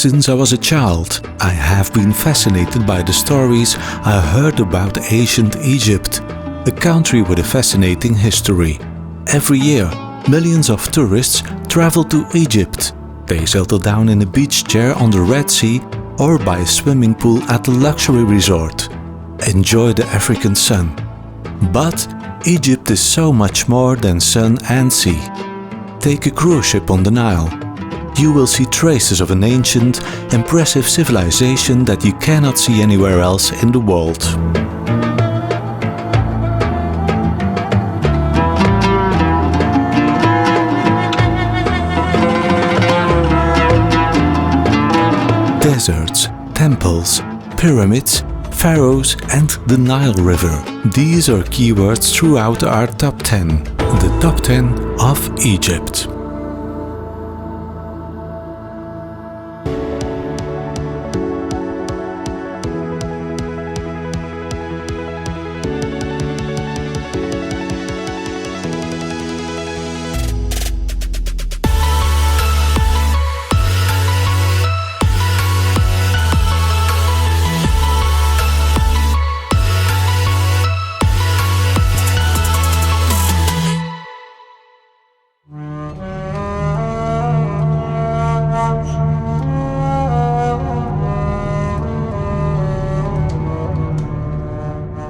Since I was a child, I have been fascinated by the stories I heard about ancient Egypt, a country with a fascinating history. Every year, millions of tourists travel to Egypt. They settle down in a beach chair on the Red Sea or by a swimming pool at a luxury resort. Enjoy the African sun. But Egypt is so much more than sun and sea. Take a cruise ship on the Nile. You will see traces of an ancient, impressive civilization that you cannot see anywhere else in the world. Deserts, temples, pyramids, pharaohs and the Nile River. These are keywords throughout our top 10. The top 10 of Egypt.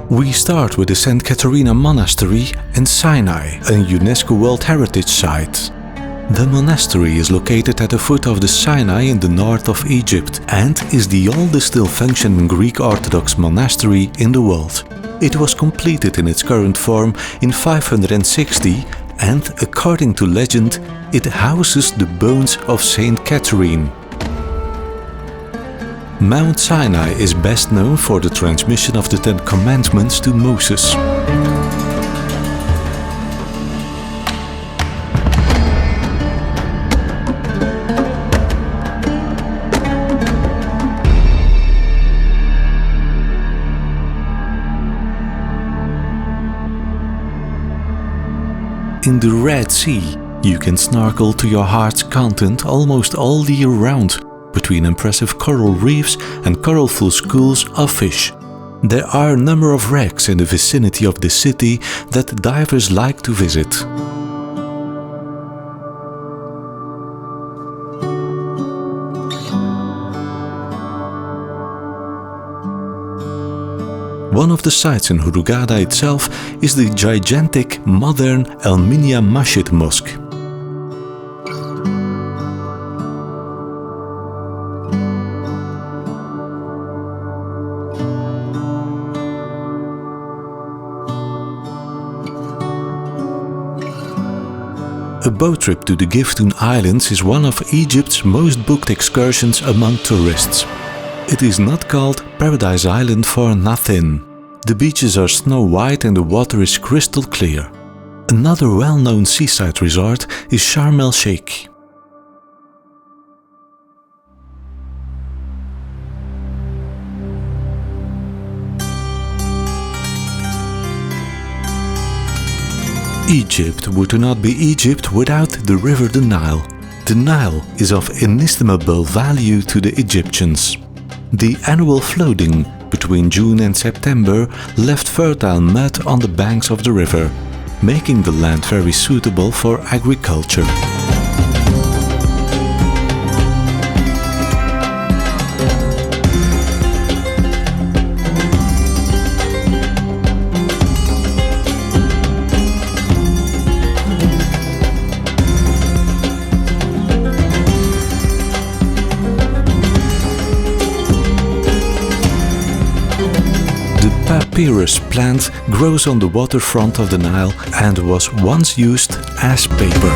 We start with the St. Caterina Monastery in Sinai, a Unesco World Heritage Site. The monastery is located at the foot of the Sinai in the north of Egypt and is the oldest still functioning Greek Orthodox monastery in the world. It was completed in its current form in 560 and, according to legend, it houses the bones of Saint Catherine. Mount Sinai is best known for the transmission of the Ten Commandments to Moses. In the Red Sea, you can snorkel to your heart's content almost all the year round, between impressive coral reefs and colorful schools of fish. There are a number of wrecks in the vicinity of the city that divers like to visit. One of the sites in Hurghada itself is the gigantic modern Al Minya Masjid Mosque. A boat trip to the Giftun Islands is one of Egypt's most booked excursions among tourists. It is not called Paradise Island for nothing. The beaches are snow white and the water is crystal clear. Another well-known seaside resort is Sharm el-Sheikh. Egypt would not be Egypt without the river the Nile. The Nile is of inestimable value to the Egyptians. The annual flooding between June and September left fertile mud on the banks of the river, making the land very suitable for agriculture. Papyrus plant grows on the waterfront of the Nile and was once used as paper.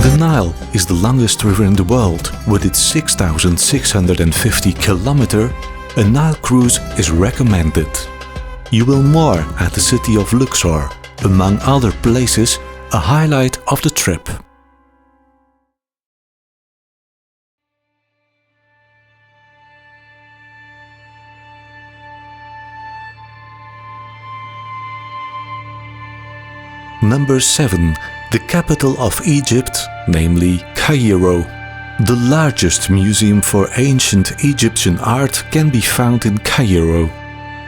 The Nile is the longest river in the world, with its 6,650 kilometers. A Nile cruise is recommended. You will moor at the city of Luxor, among other places, a highlight of the trip. Number 7. The capital of Egypt, namely Cairo. The largest museum for ancient Egyptian art can be found in Cairo.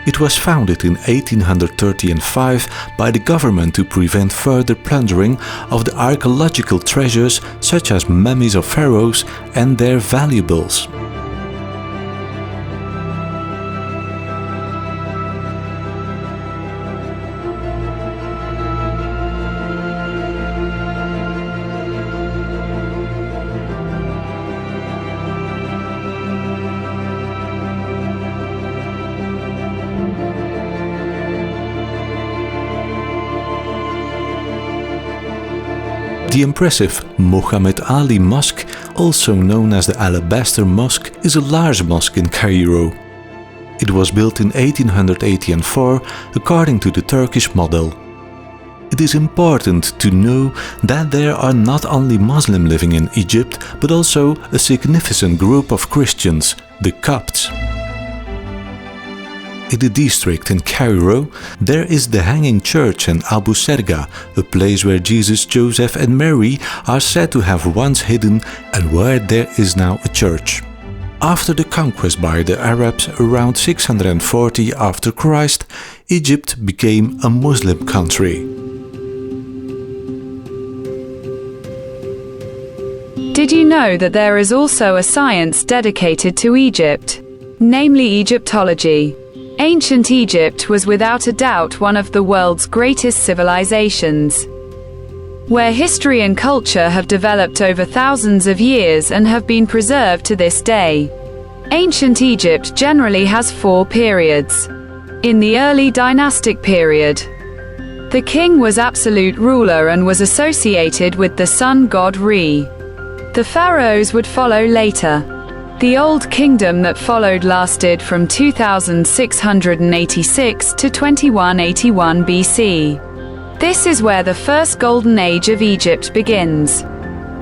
It was founded in 1835 by the government to prevent further plundering of the archaeological treasures such as mummies of pharaohs and their valuables. The impressive Muhammad Ali Mosque, also known as the Alabaster Mosque, is a large mosque in Cairo. It was built in 1884 according to the Turkish model. It is important to know that there are not only Muslims living in Egypt, but also a significant group of Christians, the Copts. In the district in Cairo, there is the Hanging Church and Abu Serga, a place where Jesus, Joseph and Mary are said to have once hidden and where there is now a church. After the conquest by the Arabs around 640 after Christ, Egypt became a Muslim country. Did you know that there is also a science dedicated to Egypt, namely Egyptology? Ancient Egypt was without a doubt one of the world's greatest civilizations, where history and culture have developed over thousands of years and have been preserved to this day. Ancient Egypt generally has 4 periods. In the early dynastic period, the king was absolute ruler and was associated with the sun god Re. The pharaohs would follow later. The Old Kingdom that followed lasted from 2686 to 2181 BC. This is where the first golden age of Egypt begins.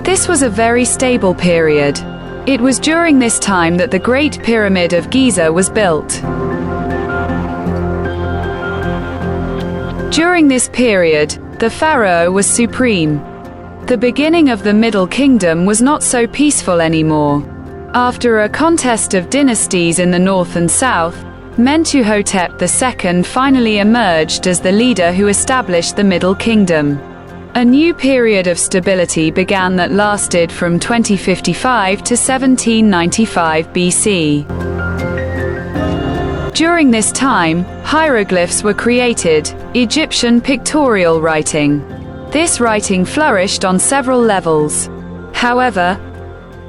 This was a very stable period. It was during this time that the Great Pyramid of Giza was built. During this period, the pharaoh was supreme. The beginning of the Middle Kingdom was not so peaceful anymore. After a contest of dynasties in the north and south, Mentuhotep II finally emerged as the leader who established the Middle Kingdom. A new period of stability began that lasted from 2055 to 1795 BC. During this time, hieroglyphs were created, Egyptian pictorial writing. This writing flourished on several levels. However,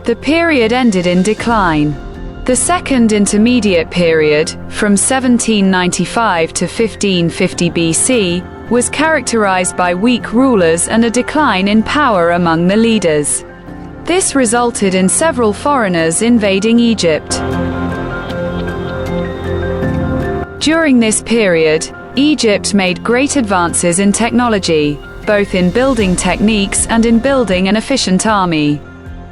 the period ended in decline. The Second Intermediate Period, from 1795 to 1550 BC, was characterized by weak rulers and a decline in power among the leaders. This resulted in several foreigners invading Egypt. During this period, Egypt made great advances in technology, both in building techniques and in building an efficient army.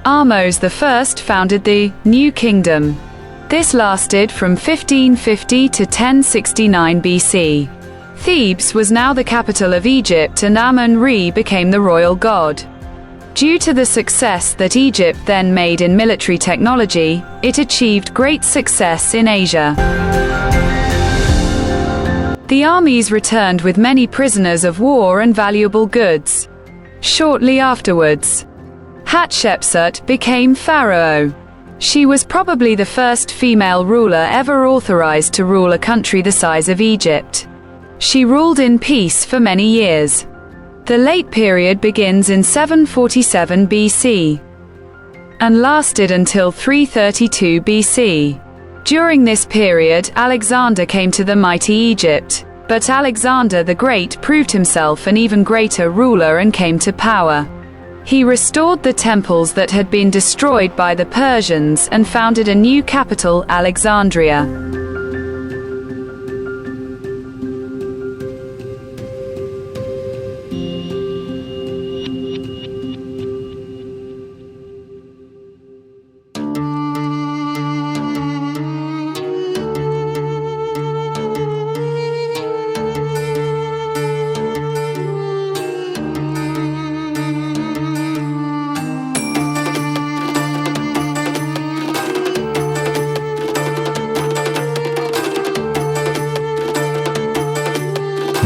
Ahmose I founded the New Kingdom. This lasted from 1550 to 1069 BC. Thebes was now the capital of Egypt and Amon-Re became the royal god. Due to the success that Egypt then made in military technology, it achieved great success in Asia. The armies returned with many prisoners of war and valuable goods. Shortly afterwards, Hatshepsut became pharaoh. She was probably the first female ruler ever authorized to rule a country the size of Egypt. She ruled in peace for many years. The late period begins in 747 BC and lasted until 332 BC. During this period, Alexander came to the mighty Egypt, but Alexander the Great proved himself an even greater ruler and came to power. He restored the temples that had been destroyed by the Persians and founded a new capital, Alexandria.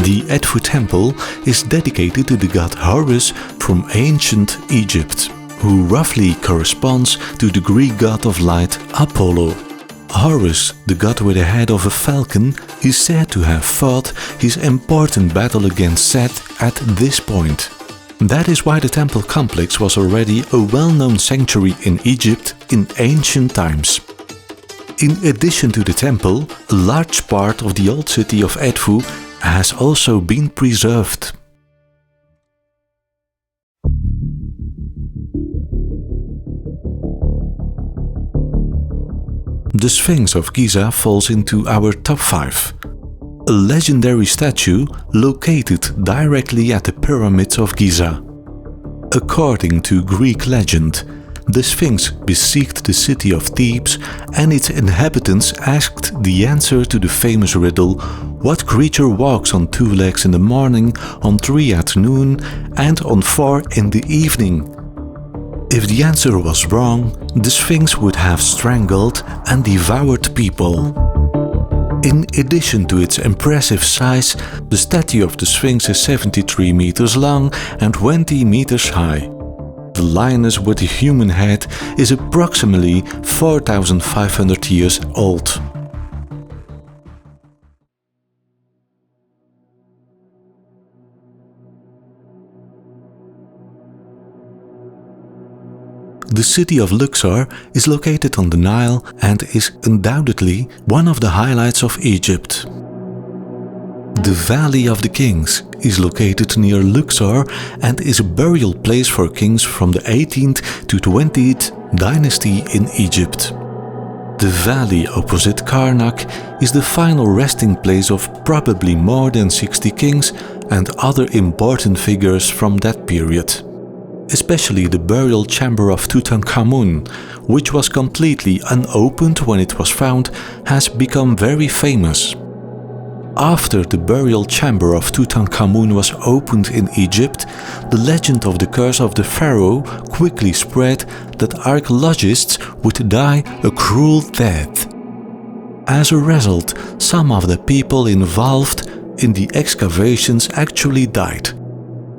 The Edfu temple is dedicated to the god Horus from ancient Egypt, who roughly corresponds to the Greek god of light Apollo. Horus, the god with the head of a falcon, is said to have fought his important battle against Seth at this point. That is why the temple complex was already a well-known sanctuary in Egypt in ancient times. In addition to the temple, a large part of the old city of Edfu has also been preserved. The Sphinx of Giza falls into our top 5. A legendary statue located directly at the pyramids of Giza. According to Greek legend, the Sphinx besieged the city of Thebes and its inhabitants asked the answer to the famous riddle, what creature walks on 2 legs in the morning, on 3 at noon and on 4 in the evening? If the answer was wrong, the Sphinx would have strangled and devoured people. In addition to its impressive size, the statue of the Sphinx is 73 meters long and 20 meters high. The lioness with the human head is approximately 4,500 years old. The city of Luxor is located on the Nile and is undoubtedly one of the highlights of Egypt. The Valley of the Kings is located near Luxor and is a burial place for kings from the 18th to 20th dynasty in Egypt. The valley opposite Karnak is the final resting place of probably more than 60 kings and other important figures from that period. Especially the burial chamber of Tutankhamun, which was completely unopened when it was found, has become very famous. After the burial chamber of Tutankhamun was opened in Egypt, the legend of the curse of the pharaoh quickly spread that archaeologists would die a cruel death. As a result, some of the people involved in the excavations actually died.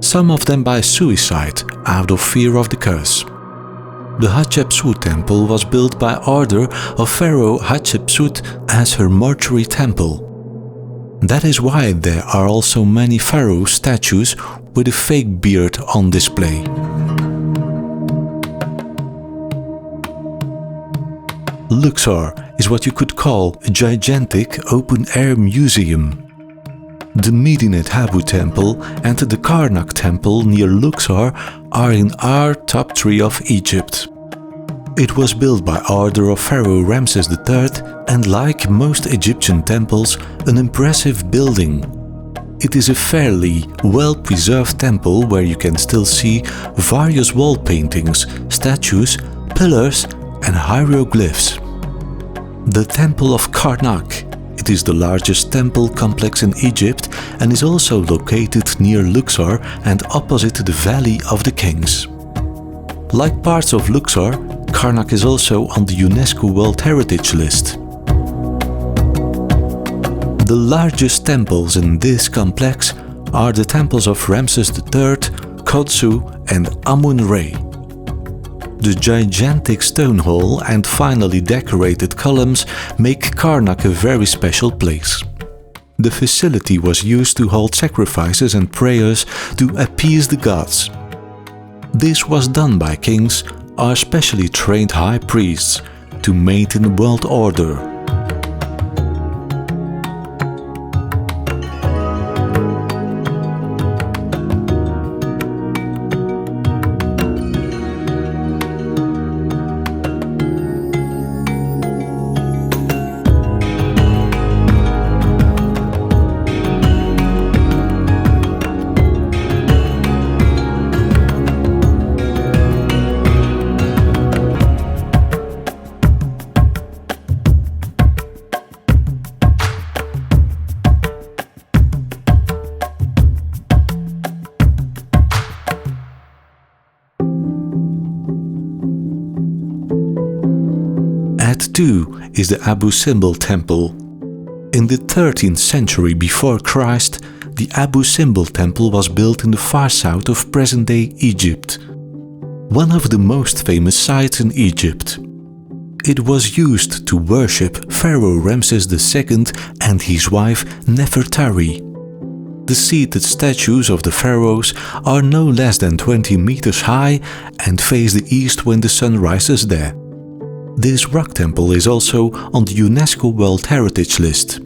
Some of them by suicide, out of fear of the curse. The Hatshepsut temple was built by order of Pharaoh Hatshepsut as her mortuary temple. That is why there are also many pharaoh statues with a fake beard on display. Luxor is what you could call a gigantic open-air museum. The Medinet Habu temple and the Karnak temple near Luxor are in our top 3 of Egypt. It was built by order of Pharaoh Ramses III and, like most Egyptian temples, an impressive building. It is a fairly well-preserved temple where you can still see various wall paintings, statues, pillars and hieroglyphs. The Temple of Karnak. It is the largest temple complex in Egypt and is also located near Luxor and opposite the Valley of the Kings. Like parts of Luxor, Karnak is also on the Unesco World Heritage List. The largest temples in this complex are the temples of Ramses III, Khotsu and Amon-Re. The gigantic stone hall and finely decorated columns make Karnak a very special place. The facility was used to hold sacrifices and prayers to appease the gods. This was done by kings or specially trained high priests to maintain world order. At 2 is the Abu Simbel temple. In the 13th century before Christ, The Abu Simbel temple was built in the far south of present-day Egypt, one of the most famous sites in Egypt. It was used to worship Pharaoh Ramses II and his wife Nefertari. The seated statues of the pharaohs are no less than 20 meters high and face the east when the sun rises there. This rock temple is also on the UNESCO World Heritage List.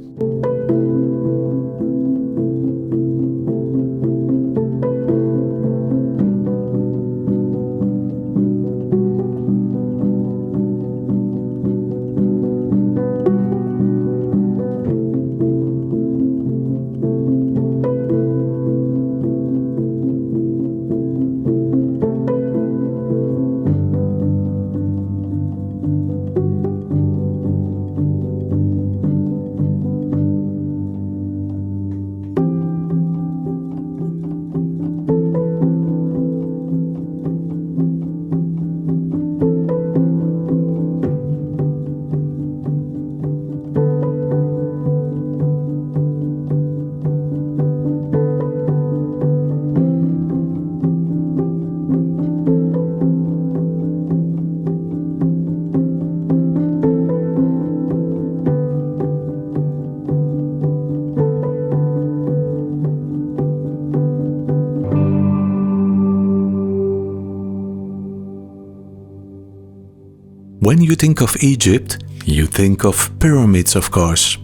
When you think of Egypt, you think of pyramids, of course.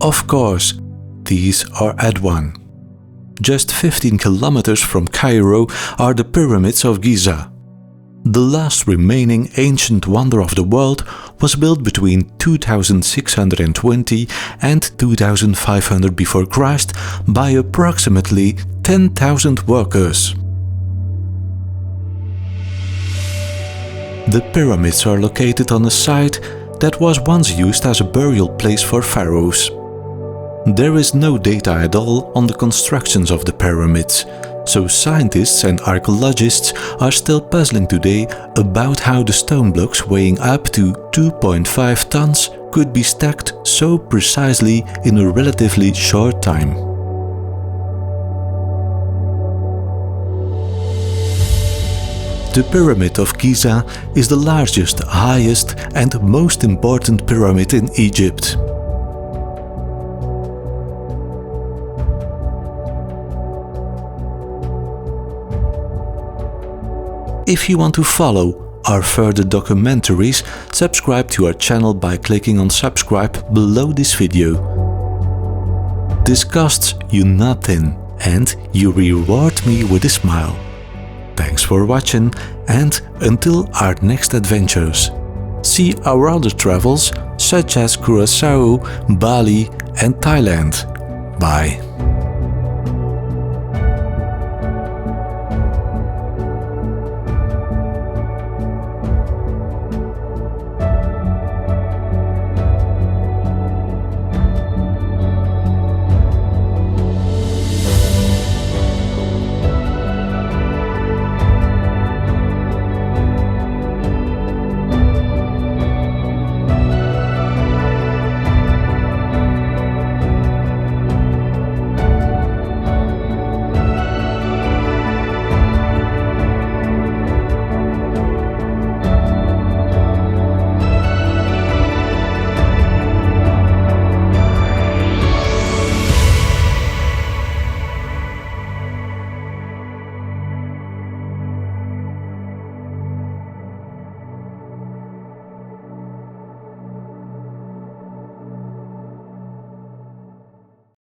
Of course, these are at one. Just 15 kilometers from Cairo are the pyramids of Giza. The last remaining ancient wonder of the world was built between 2620 and 2500 before Christ by approximately 10,000 workers. The pyramids are located on a site that was once used as a burial place for pharaohs. There is no data at all on the constructions of the pyramids, so scientists and archaeologists are still puzzling today about how the stone blocks weighing up to 2.5 tons could be stacked so precisely in a relatively short time. The Pyramid of Giza is the largest, highest and most important pyramid in Egypt. If you want to follow our further documentaries, subscribe to our channel by clicking on subscribe below this video. This costs you nothing and you reward me with a smile. Thanks for watching and until our next adventures. See our other travels such as Curaçao, Bali and Thailand. Bye.